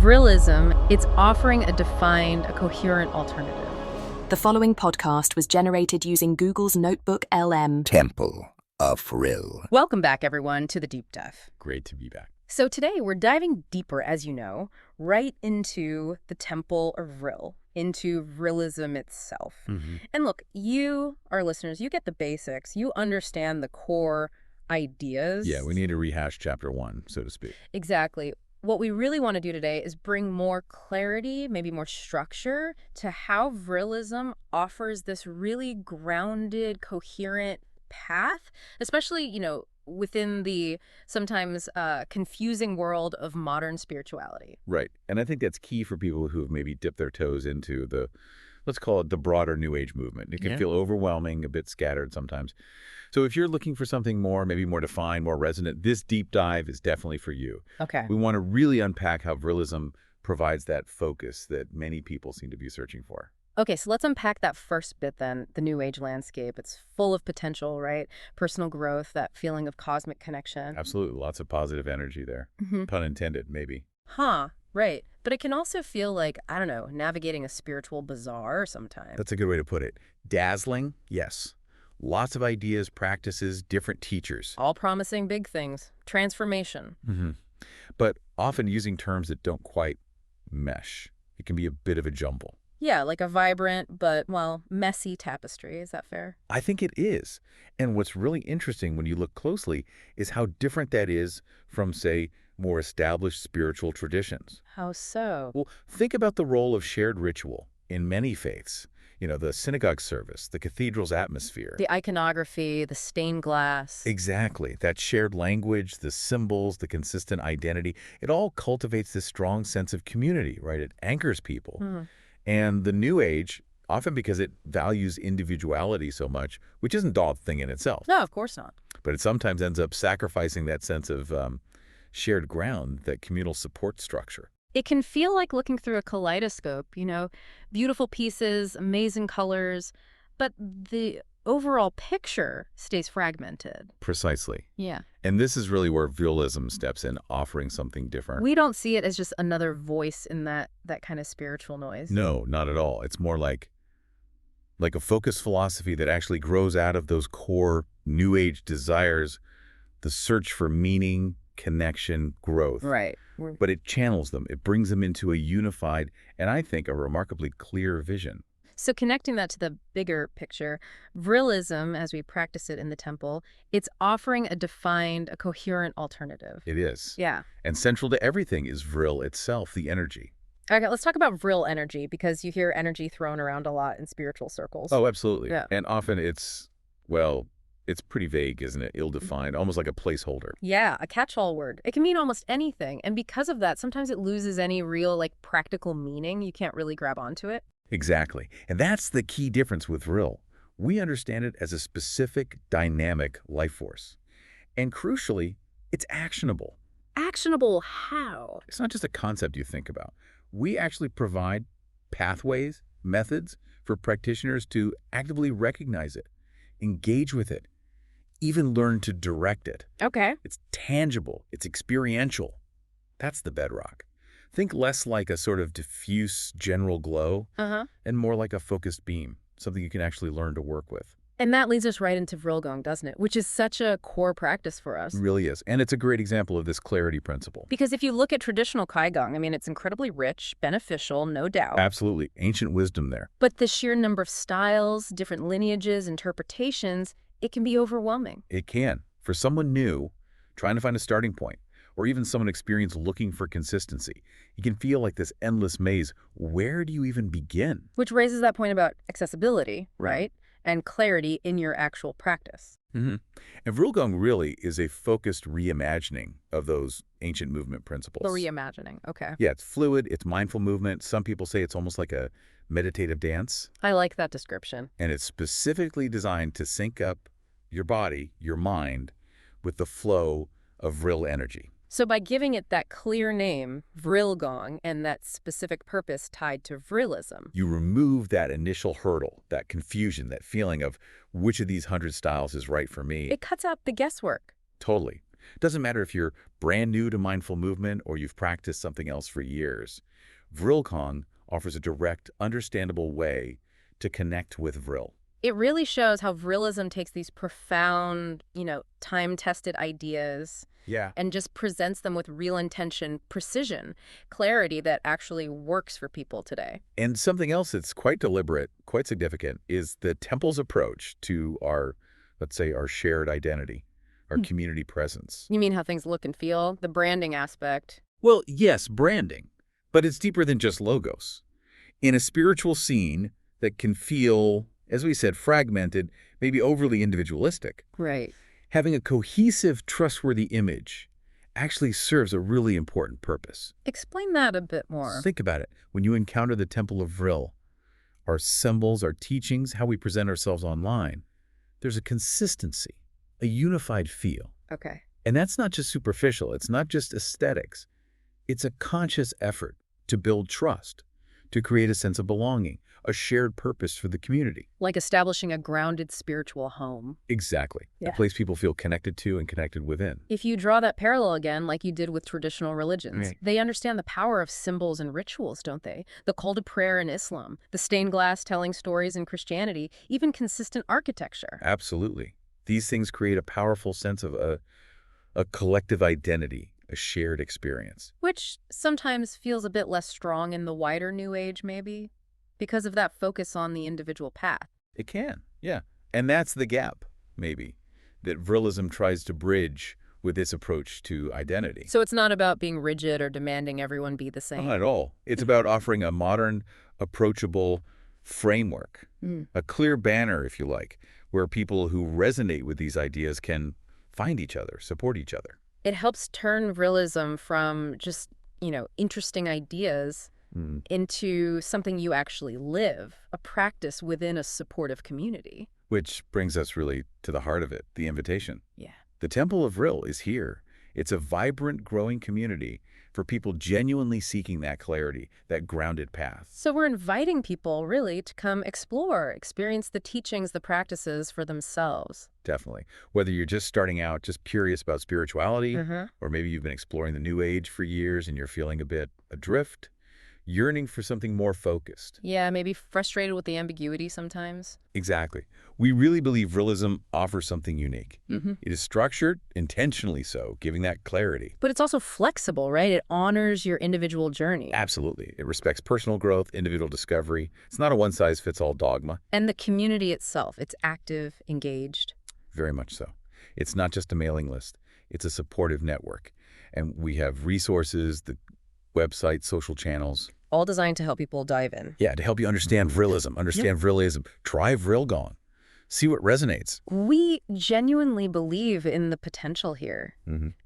Vrilism, it's offering a defined, a coherent alternative. The following podcast was generated using Google's Notebook LM. Temple of Vril. Welcome back, everyone, to the Deep Dive. Great to be back. So today we're diving deeper, as you know, right into the Temple of Vril, into Vrilism itself. And look, you, our listeners, you get the basics. You understand the core ideas. Yeah, we need to rehash chapter 1, so to speak. Exactly. What we really want to do today is bring more clarity, maybe more structure to how Vrilism offers this really grounded, coherent path, especially, within the sometimes confusing world of modern spirituality. Right. And I think that's key for people who have maybe dipped their toes into let's call it the broader New Age movement. It can feel overwhelming, a bit scattered sometimes. So if you're looking for something maybe more defined, more resonant, this deep dive is definitely for you. Okay. We want to really unpack how Vrilism provides that focus that many people seem to be searching for. Okay, so let's unpack that first bit then, the New Age landscape. It's full of potential, right? Personal growth, that feeling of cosmic connection. Absolutely. Lots of positive energy there. Pun intended, maybe. Right. But it can also feel like, I don't know, navigating a spiritual bazaar sometimes. That's a good way to put it. Dazzling? Yes. Lots of ideas, practices, different teachers. All promising big things. Transformation. But often using terms that don't quite mesh. It can be a bit of a jumble. Yeah, like a vibrant but, messy tapestry. Is that fair? I think it is. And what's really interesting when you look closely is how different that is from, say, more established spiritual traditions. How so? Well, think about the role of shared ritual in many faiths. The synagogue service, the cathedral's atmosphere. The iconography, the stained glass. Exactly. That shared language, the symbols, the consistent identity, it all cultivates this strong sense of community, right? It anchors people. And the New Age, often because it values individuality so much, which isn't a bad thing in itself. No, of course not. But it sometimes ends up sacrificing that sense of shared ground, that communal support structure. It can feel like looking through a kaleidoscope, beautiful pieces, amazing colors, but the overall picture stays fragmented. Precisely. Yeah. And this is really where Vrilism steps in, offering something different. We don't see it as just another voice in that kind of spiritual noise. No, not at all. It's more like a focused philosophy that actually grows out of those core New Age desires, the search for meaning, connection, growth. Right. But it channels them. It brings them into a unified and, I think, a remarkably clear vision. So connecting that to the bigger picture, Vrilism, as we practice it in the temple, it's offering a defined, a coherent alternative. It is. Yeah. And central to everything is Vril itself, the energy. Okay, let's talk about Vril energy, because you hear energy thrown around a lot in spiritual circles. Oh, absolutely. Yeah. And often it's pretty vague, isn't it? Ill-defined, almost like a placeholder. Yeah, a catch-all word. It can mean almost anything. And because of that, sometimes it loses any real, practical meaning. You can't really grab onto it. Exactly. And that's the key difference with Vril. We understand it as a specific, dynamic life force. And crucially, it's actionable. Actionable how? It's not just a concept you think about. We actually provide pathways, methods for practitioners to actively recognize it, engage with it, even learn to direct it. Okay. It's tangible. It's experiential. That's the bedrock. Think less like a sort of diffuse general glow and more like a focused beam, something you can actually learn to work with. And that leads us right into Vrilgong, doesn't it? Which is such a core practice for us. It really is. And it's a great example of this clarity principle. Because if you look at traditional Qigong, it's incredibly rich, beneficial, no doubt. Absolutely. Ancient wisdom there. But the sheer number of styles, different lineages, interpretations, it can be overwhelming. It can. For someone new, trying to find a starting point, or even someone experienced looking for consistency, it can feel like this endless maze. Where do you even begin? Which raises that point about accessibility, right? And clarity in your actual practice. And Vrilgong really is a focused reimagining of those ancient movement principles. The reimagining, okay. Yeah, it's fluid, it's mindful movement. Some people say it's almost like a meditative dance. I like that description. And it's specifically designed to sync up your body, your mind, with the flow of Vril energy. So by giving it that clear name, Vrilgong, and that specific purpose tied to Vrilism, you remove that initial hurdle, that confusion, that feeling of which of these 100 styles is right for me. it cuts out the guesswork. Totally. Doesn't matter if you're brand new to mindful movement or you've practiced something else for years. Vrilgong offers a direct, understandable way to connect with Vril. It really shows how Vrilism takes these profound, time-tested ideas Yeah. and just presents them with real intention, precision, clarity that actually works for people today. And something else that's quite deliberate, quite significant, is the temple's approach to our, let's say, our shared identity, our community presence. You mean how things look and feel? The branding aspect. Well, yes, branding, but it's deeper than just logos. In a spiritual scene that can feel, as we said, fragmented, maybe overly individualistic, Right. having a cohesive, trustworthy image actually serves a really important purpose. Explain that a bit more. Think about it. When you encounter the Temple of Vril, our symbols, our teachings, how we present ourselves online, there's a consistency, a unified feel. Okay. And that's not just superficial. It's not just aesthetics. It's a conscious effort to build trust, to create a sense of belonging, a shared purpose for the community. Like establishing a grounded spiritual home. Exactly. Yeah. A place people feel connected to and connected within. If you draw that parallel again, like you did with traditional religions, Right. they understand the power of symbols and rituals, don't they? The call to prayer in Islam, the stained glass telling stories in Christianity, even consistent architecture. Absolutely. These things create a powerful sense of a collective identity, a shared experience. Which sometimes feels a bit less strong in the wider New Age, maybe, because of that focus on the individual path. It can, yeah. And that's the gap, maybe, that Vrilism tries to bridge with its approach to identity. So it's not about being rigid or demanding everyone be the same. Not at all. It's about offering a modern, approachable framework, a clear banner, if you like, where people who resonate with these ideas can find each other, support each other. It helps turn Vrilism from just, interesting ideas into something you actually live, a practice within a supportive community. Which brings us really to the heart of it, the invitation. Yeah. The Temple of Vril is here. It's a vibrant, growing community for people genuinely seeking that clarity, that grounded path. So we're inviting people, really, to come explore, experience the teachings, the practices for themselves. Definitely. Whether you're just starting out, just curious about spirituality, Mm-hmm. or maybe you've been exploring the New Age for years and you're feeling a bit adrift, yearning for something more focused. Yeah, maybe frustrated with the ambiguity sometimes. Exactly. We really believe Vrilism offers something unique. Mm-hmm. It is structured, intentionally so, giving that clarity. But it's also flexible, right? It honors your individual journey. Absolutely. It respects personal growth, individual discovery. It's not a one-size-fits-all dogma. And the community itself, it's active, engaged. Very much so. It's not just a mailing list. It's a supportive network. And we have resources, the website, social channels. All designed to help people dive in. Yeah, to help you understand Vrilism, understand Vrilism. Try Vrilgong. See what resonates. We genuinely believe in the potential here,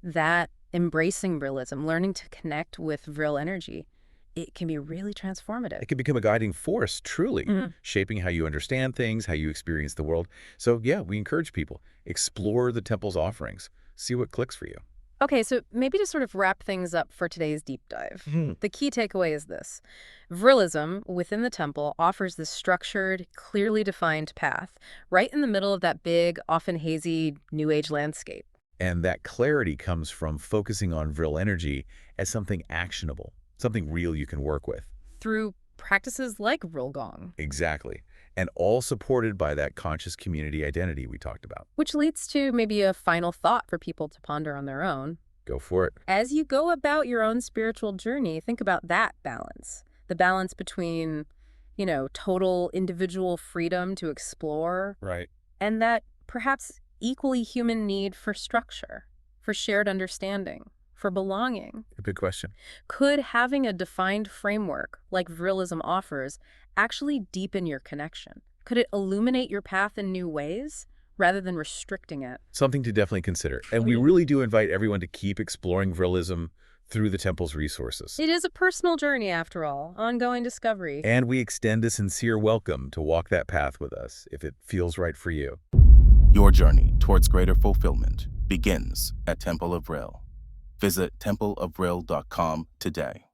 that embracing Vrilism, learning to connect with Vril energy, it can be really transformative. It can become a guiding force, truly, shaping how you understand things, how you experience the world. So, yeah, we encourage people. Explore the temple's offerings. See what clicks for you. Okay, so maybe to sort of wrap things up for today's deep dive, the key takeaway is this. Vrilism within the temple offers this structured, clearly defined path right in the middle of that big, often hazy, New Age landscape. And that clarity comes from focusing on Vril energy as something actionable, something real you can work with. Through practices like Vrilgong. Exactly. And all supported by that conscious community identity we talked about. Which leads to maybe a final thought for people to ponder on their own. Go for it. As you go about your own spiritual journey, think about that balance. The balance between, total individual freedom to explore Right. and that perhaps equally human need for structure, for shared understanding, for belonging. A big question. Could having a defined framework like Vrilism offers actually deepen your connection? Could it illuminate your path in new ways rather than restricting it? Something to definitely consider. And we really do invite everyone to keep exploring Vrilism through the temple's resources. It is a personal journey, after all, ongoing discovery. And we extend a sincere welcome to walk that path with us if it feels right for you. Your journey towards greater fulfillment begins at Temple of Vril. Visit templeofvril.com today.